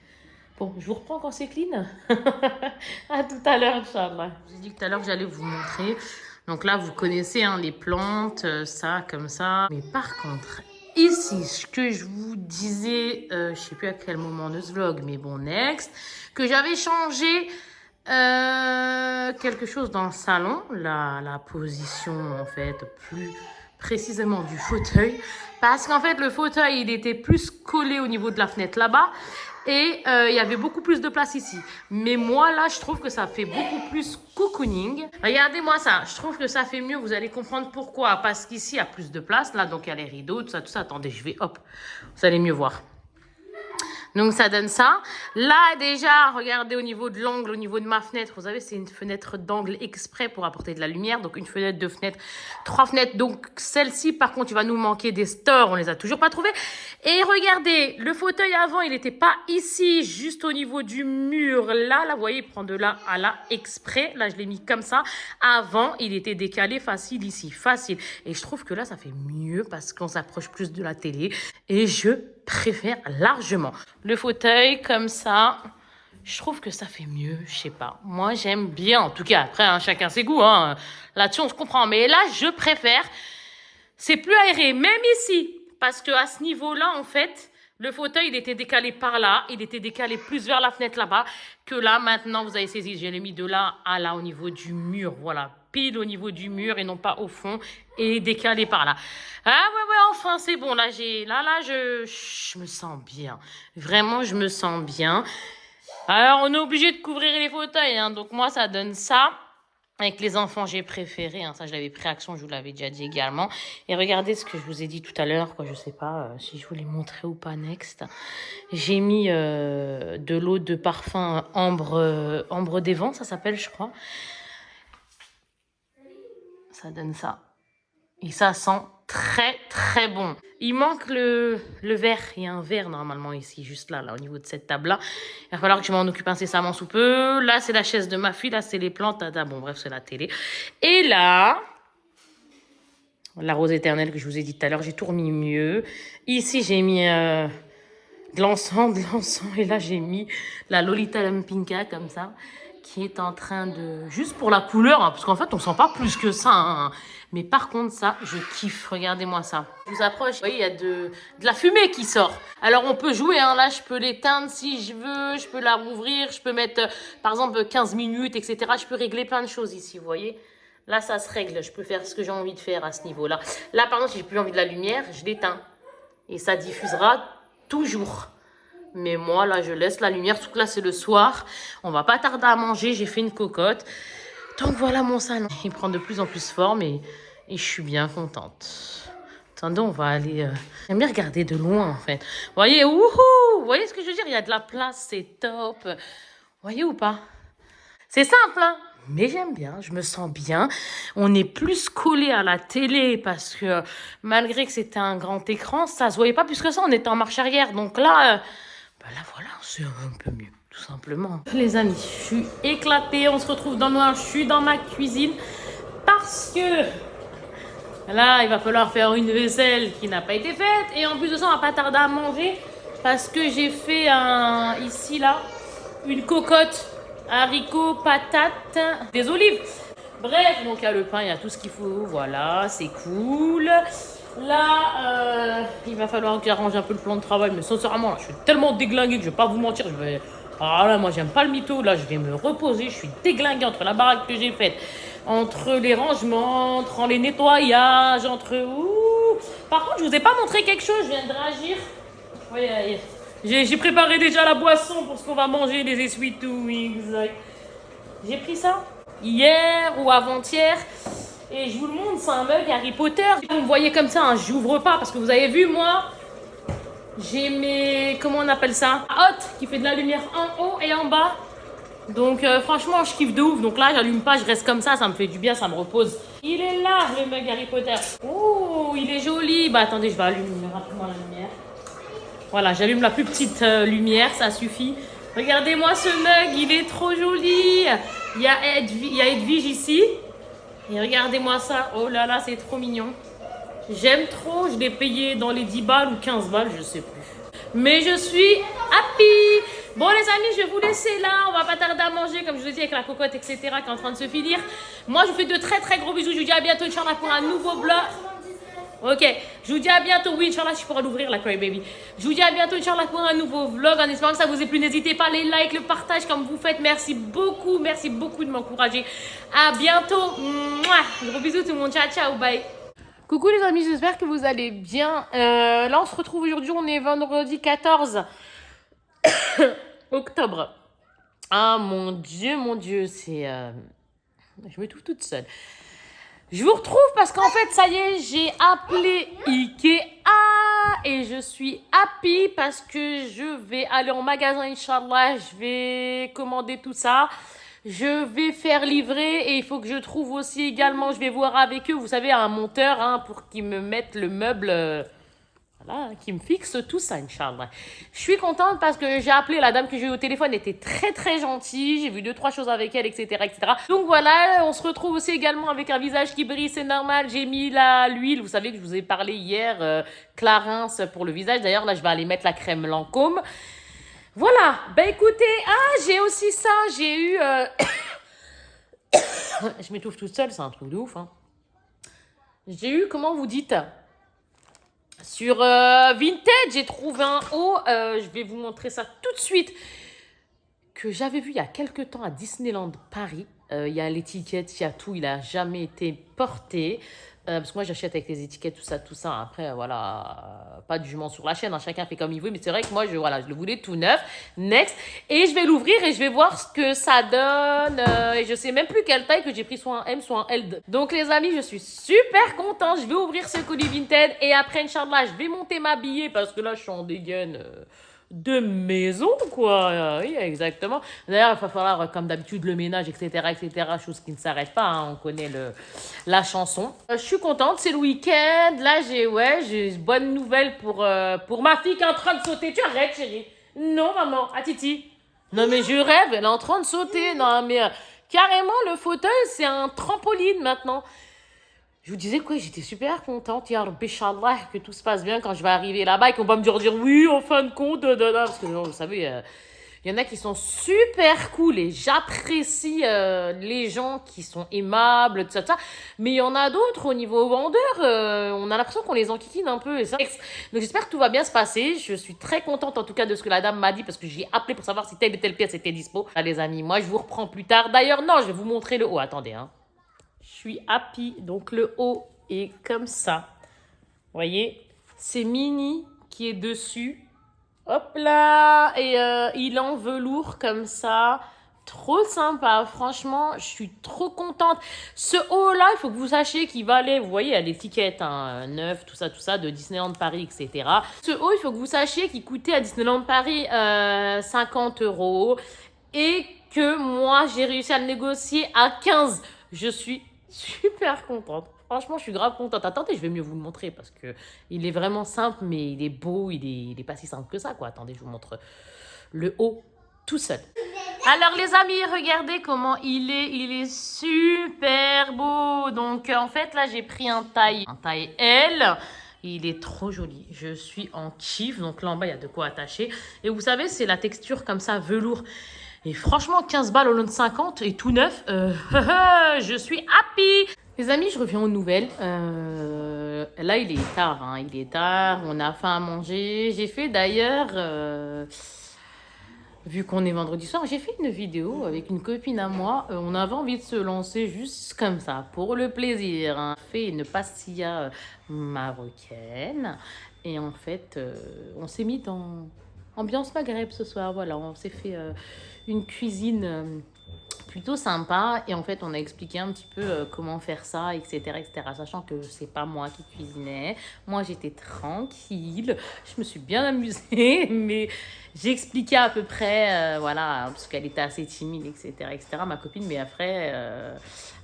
Speaker 1: Bon, je vous reprends quand c'est clean. À tout à l'heure, Inch'Allah. Je vous ai dit tout à l'heure que j'allais vous montrer. Donc là, vous connaissez hein, les plantes, ça, comme ça. Mais par contre, ici, ce que je vous disais, je ne sais plus à quel moment de ce vlog, mais bon, next, que j'avais changé quelque chose dans le salon, la position, en fait, plus précisément du fauteuil. Parce qu'en fait, le fauteuil, il était plus collé au niveau de la fenêtre là-bas. Et il y avait beaucoup plus de place ici. Mais moi, là, je trouve que ça fait beaucoup plus cocooning. Regardez-moi ça. Je trouve que ça fait mieux. Vous allez comprendre pourquoi. Parce qu'ici, il y a plus de place. Là, donc, il y a les rideaux, tout ça. Attendez, je vais, hop. Vous allez mieux voir. Donc, ça donne ça. Là, déjà, regardez au niveau de l'angle, au niveau de ma fenêtre. Vous savez, c'est une fenêtre d'angle exprès pour apporter de la lumière. Donc, une fenêtre, deux fenêtres, trois fenêtres. Donc, celle-ci, par contre, il va nous manquer des stores. On les a toujours pas trouvés. Et regardez, le fauteuil avant, il n'était pas ici, juste au niveau du mur. Là, vous voyez, il prend de là à là exprès. Là, je l'ai mis comme ça. Avant, il était décalé facile ici. Facile. Et je trouve que là, ça fait mieux parce qu'on s'approche plus de la télé. Et je préfère largement. Le fauteuil comme ça, je trouve que ça fait mieux, je sais pas. Moi, j'aime bien. En tout cas, après, hein, chacun ses goûts. Hein. Là-dessus, on se comprend. Mais là, je préfère. C'est plus aéré, même ici. Parce qu'à ce niveau-là, en fait, le fauteuil, il était décalé par là. Il était décalé plus vers la fenêtre là-bas. Que là, maintenant, vous avez saisi, je l'ai mis de là à là, au niveau du mur. Voilà, pile au niveau du mur et non pas au fond. Et décalé par là. Ah ouais, enfin, c'est bon. Là, je me sens bien. Vraiment, je me sens bien. Alors, on est obligé de couvrir les fauteuils. Hein, donc, moi, ça donne ça. Avec les enfants, j'ai préféré. Hein, ça, je l'avais pris action, je vous l'avais déjà dit également. Et regardez ce que je vous ai dit tout à l'heure. Je ne sais pas si je vous l'ai montré ou pas next. J'ai mis de l'eau de parfum ambre des vents, ça s'appelle, je crois. Ça donne ça. Et ça sent très, très bon. Il manque le verre. Il y a un verre normalement ici, juste là, au niveau de cette table-là. Il va falloir que je m'en occupe incessamment sous peu. Là, c'est la chaise de ma fille. Là, c'est les plantes. Bon, bref, c'est la télé. Et là, la rose éternelle que je vous ai dit tout à l'heure, j'ai tout remis mieux. Ici, j'ai mis de l'encens. Et là, j'ai mis la Lolita Lampinka, comme ça. qui est en train de... Juste pour la couleur, hein, parce qu'en fait, on sent pas plus que ça. Hein. Mais par contre, ça, je kiffe. Regardez-moi ça. Je vous approche. Vous voyez, il y a de la fumée qui sort. Alors, on peut jouer. Hein. Là, je peux l'éteindre si je veux. Je peux la rouvrir. Je peux mettre, par exemple, 15 minutes, etc. Je peux régler plein de choses ici, vous voyez. Là, ça se règle. Je peux faire ce que j'ai envie de faire à ce niveau-là. Là, par exemple, si j'ai plus envie de la lumière, je l'éteins. Et ça diffusera toujours. Mais moi, là, je laisse la lumière. Surtout que là, c'est le soir. On va pas tarder à manger. J'ai fait une cocotte. Donc, voilà mon salon. Il prend de plus en plus forme et je suis bien contente. Attendez, on va aller... J'aime bien regarder de loin, en fait. Vous voyez, wouhou! Vous voyez ce que je veux dire? Il y a de la place, c'est top. Vous voyez ou pas? C'est simple, hein? Mais j'aime bien, je me sens bien. On est plus collé à la télé parce que malgré que c'était un grand écran, ça se voyait pas plus que ça. On était en marche arrière. Donc là, là voilà, c'est un peu mieux, tout simplement. Les amis, je suis éclatée. On se retrouve dans le noir. Je suis dans ma cuisine parce que là, il va falloir faire une vaisselle qui n'a pas été faite. Et en plus de ça, on va pas tarder à manger parce que j'ai fait ici, là, une cocotte. Haricots, patates, des olives. Bref, donc il y a le pain, il y a tout ce qu'il faut. Voilà, c'est cool. Là, il va falloir que j'arrange un peu le plan de travail. Mais sincèrement, là, je suis tellement déglinguée que je vais pas vous mentir. Ah là, moi, j'aime pas le mytho. Là, je vais me reposer. Je suis déglinguée entre la baraque que j'ai faite, entre les rangements, entre les nettoyages, entre... Ouh. Par contre, je vous ai pas montré quelque chose. Je viens de réagir. Voyez, j'ai préparé déjà la boisson pour ce qu'on va manger, les essuie tout. J'ai pris ça hier ou avant-hier. Et je vous le montre, c'est un mug Harry Potter. Vous me voyez comme ça, hein, j'ouvre pas parce que vous avez vu, moi, j'ai mes... Comment on appelle ça? Hot, qui fait de la lumière en haut et en bas. Donc franchement, je kiffe de ouf. Donc là, j'allume pas, je reste comme ça me fait du bien, ça me repose. Il est là, le mug Harry Potter. Oh, il est joli. Bah attendez, je vais allumer rapidement la lumière. Voilà, j'allume la plus petite lumière, ça suffit. Regardez-moi ce mug, il est trop joli. Il y a Edwige ici. Et regardez-moi ça. Oh là là, c'est trop mignon. J'aime trop. Je l'ai payé dans les 10 balles ou 15 balles, je sais plus. Mais je suis happy. Bon les amis, je vais vous laisser là. On va pas tarder à manger, comme je vous ai dit, avec la cocotte, etc. qui est en train de se finir. Moi, je vous fais de très très gros bisous. Je vous dis à bientôt, Inch'Allah, pour un nouveau vlog. Ok, je vous dis à bientôt. Oui, Inch'Allah, je pourrai l'ouvrir, la Cry Baby. Je vous dis à bientôt, Inch'Allah, pour un nouveau vlog. En espérant que ça vous ait plu, n'hésitez pas, les likes, le partage comme vous faites. Merci beaucoup de m'encourager. À bientôt. Mouah. Gros bisous tout le monde. Ciao, ciao, bye. Coucou les amis, j'espère que vous allez bien. Là, on se retrouve aujourd'hui, on est vendredi 14 octobre. Ah mon Dieu, c'est... Je me trouve toute seule. Je vous retrouve parce qu'en fait, ça y est, j'ai appelé Ikea et je suis happy parce que je vais aller en magasin, Inch'Allah. Je vais commander tout ça. Je vais faire livrer et il faut que je trouve aussi également, je vais voir avec eux, vous savez, un monteur pour qu'ils me mettent le meuble, voilà, qui me fixe tout ça, Inch'Allah. Je suis contente parce que j'ai appelé la dame que j'ai eu au téléphone, elle était très très gentille, j'ai vu 2-3 choses avec elle, etc., etc. Donc voilà, on se retrouve aussi également avec un visage qui brille, c'est normal, j'ai mis l'huile, vous savez que je vous ai parlé hier, Clarins pour le visage, d'ailleurs là je vais aller mettre la crème Lancôme. Voilà, bah écoutez, j'ai aussi ça, j'ai eu... je m'étouffe toute seule, c'est un truc de ouf. Hein. J'ai eu, comment vous dites? Sur Vinted, j'ai trouvé un haut, je vais vous montrer ça tout de suite, que j'avais vu il y a quelques temps à Disneyland Paris. Il y a l'étiquette, il y a tout, il n'a jamais été porté. Parce que moi, j'achète avec les étiquettes, tout ça. Après, voilà, pas de jugement sur la chaîne. Hein, chacun fait comme il veut. Mais c'est vrai que moi, je le voulais tout neuf. Next. Et je vais l'ouvrir et je vais voir ce que ça donne. Et je sais même plus quelle taille que j'ai pris, soit un M, soit un L. Donc, les amis, je suis super contente. Je vais ouvrir ce colis Vinted. Et après, Inch'Allah, je vais monter m'habiller parce que là, je suis en dégaine... de maison, quoi. Oui, exactement. D'ailleurs, il va falloir, comme d'habitude, le ménage, etc., etc., chose qui ne s'arrête pas. Hein. On connaît la chanson. Je suis contente, c'est le week-end. Là, j'ai une bonne nouvelle pour ma fille qui est en train de sauter. Tu arrêtes, chérie. Non, maman. Ah, Titi. Non, mais je rêve, elle est en train de sauter. Non, mais carrément, le fauteuil, c'est un trampoline maintenant. Je vous disais quoi, j'étais super contente, ya Rabbi, Inch'Allah, que tout se passe bien quand je vais arriver là-bas et qu'on va me dire oui, en fin de compte, parce que vous savez, Il y en a qui sont super cool et j'apprécie les gens qui sont aimables, tout ça, tout ça. Mais il y en a d'autres au niveau vendeur, on a l'impression qu'on les enquiquine un peu. Et ça. Donc j'espère que tout va bien se passer. Je suis très contente en tout cas de ce que la dame m'a dit parce que j'ai appelé pour savoir si telle et telle pièce était dispo. Ah, les amis, moi je vous reprends plus tard. D'ailleurs, non, je vais vous montrer le haut. Attendez, hein. Je suis happy, donc le haut est comme ça. Vous voyez, c'est Mini qui est dessus. Hop là, et il est en velours comme ça. Trop sympa, franchement, je suis trop contente. Ce haut-là, il faut que vous sachiez qu'il valait, vous voyez, il y a l'étiquette, hein, 9, tout ça, de Disneyland Paris, etc. Ce haut, il faut que vous sachiez qu'il coûtait à Disneyland Paris 50 € et que moi, j'ai réussi à le négocier à 15. Je suis super contente. Franchement, je suis grave contente. Attendez, je vais mieux vous le montrer parce que il est vraiment simple, mais il est beau, il est pas si simple que ça, quoi. Attendez, je vous montre le haut tout seul. Alors les amis, regardez comment il est super beau. Donc en fait là j'ai pris un taille L. Il est trop joli, je suis en kiff. Donc là en bas il y a de quoi attacher. Et vous savez c'est la texture comme ça, velours. Et franchement 15 balles au lieu de 50 et tout neuf, je suis happy. Les amis, je reviens aux nouvelles. Là il est tard, hein. Il est tard, on a faim à manger. J'ai fait d'ailleurs... vu qu'on est vendredi soir, j'ai fait une vidéo avec une copine à moi. On avait envie de se lancer juste comme ça, pour le plaisir. On fait une pastilla marocaine. Et en fait, on s'est mis dans ambiance maghreb ce soir. Voilà, on s'est fait une cuisine plutôt sympa. Et en fait, on a expliqué un petit peu comment faire ça, etc., etc. Sachant que c'est pas moi qui cuisinais. Moi, j'étais tranquille. Je me suis bien amusée, mais... j'ai expliqué à peu près, voilà, parce qu'elle était assez timide, etc., ma copine, mais après,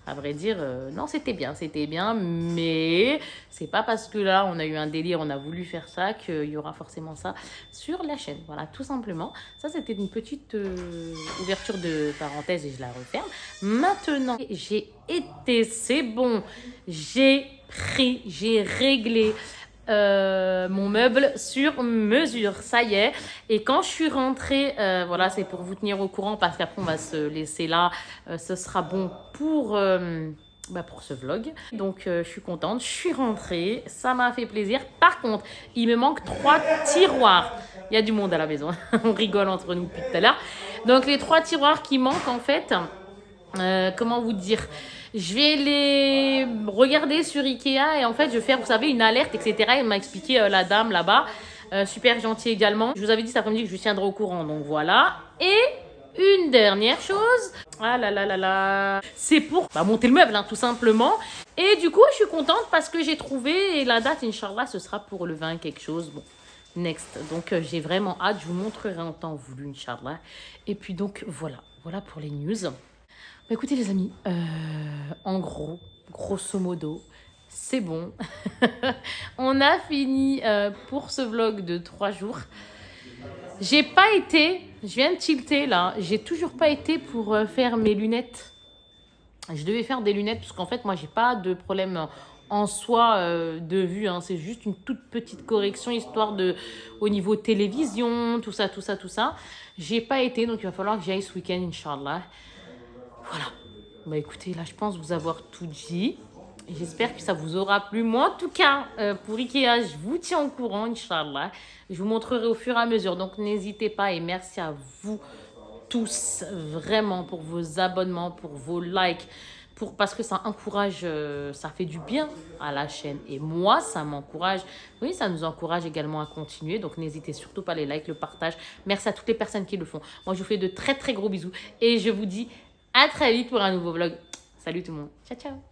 Speaker 1: à vrai dire, non, c'était bien, mais c'est pas parce que là, on a eu un délire, on a voulu faire ça, qu'il y aura forcément ça sur la chaîne. Voilà, tout simplement. Ça, c'était une petite ouverture de parenthèse et je la referme. Maintenant, c'est bon, j'ai réglé mon meuble sur mesure, ça y est. Et quand je suis rentrée, voilà, c'est pour vous tenir au courant parce qu'après on va se laisser là, ce sera bon pour ce vlog. Donc je suis contente, je suis rentrée, ça m'a fait plaisir. Par contre, il me manque 3 tiroirs. Il y a du monde à la maison, on rigole entre nous depuis tout à l'heure. Donc les 3 tiroirs qui manquent en fait, comment vous dire, je vais les regarder sur Ikea et en fait je vais faire, vous savez, une alerte, etc. Elle m'a expliqué la dame là-bas, super gentille également. Je vous avais dit cet après-midi que je vous tiendrai au courant, donc voilà. Et une dernière chose, ah là là là là, c'est pour monter le meuble, hein, tout simplement. Et du coup je suis contente parce que j'ai trouvé, et la date, Inch'Allah, ce sera pour le 20 quelque chose, bon. Next, donc j'ai vraiment hâte, je vous montrerai en temps voulu, Inch'Allah. Et puis donc voilà pour les news. Bah écoutez les amis, en gros, grosso modo, c'est bon. On a fini pour ce vlog de 3 jours. J'ai pas été, je viens de tilter là, j'ai toujours pas été pour faire mes lunettes. Je devais faire des lunettes parce qu'en fait moi j'ai pas de problème en soi de vue, hein. C'est juste une toute petite correction histoire de au niveau télévision, tout ça. J'ai pas été, donc il va falloir que j'aille ce week-end, Inch'Allah. Voilà, bah écoutez, là je pense vous avoir tout dit. J'espère que ça vous aura plu. Moi en tout cas, pour Ikea, je vous tiens au courant, Inch'Allah. Je vous montrerai au fur et à mesure, donc n'hésitez pas et merci à vous tous vraiment pour vos abonnements, pour vos likes, parce que ça encourage, ça fait du bien à la chaîne. Et moi, ça m'encourage, oui, ça nous encourage également à continuer. Donc n'hésitez surtout pas les likes, le partage. Merci à toutes les personnes qui le font. Moi, je vous fais de très très gros bisous et je vous dis à très vite pour un nouveau vlog. Salut tout le monde. Ciao, ciao.